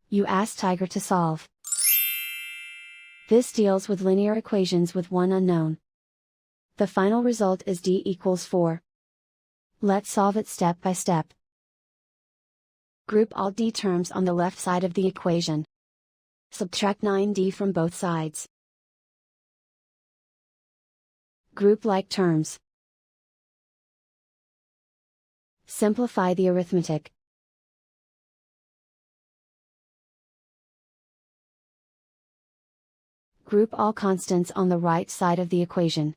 You ask Tiger to solve. This deals with linear equations with one unknown. The final result is d equals 4. Let's solve it step by step. Group all d terms on the left side of the equation. Subtract 9d from both sides. Group like terms. Simplify the arithmetic. Group all constants on the right side of the equation.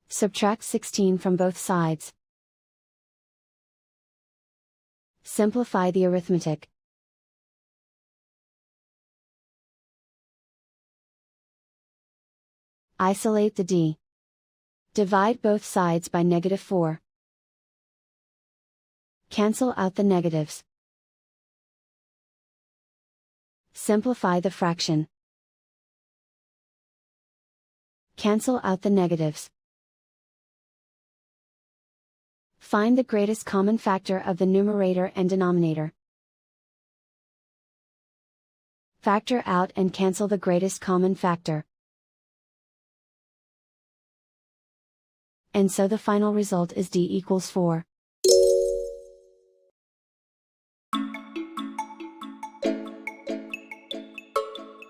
Subtract 16 from both sides. Simplify the arithmetic. Isolate the d. Divide both sides by -4. Cancel out the negatives. Simplify the fraction. Cancel out the negatives. Find the greatest common factor of the numerator and denominator. Factor out and cancel the greatest common factor. And so the final result is d equals 4.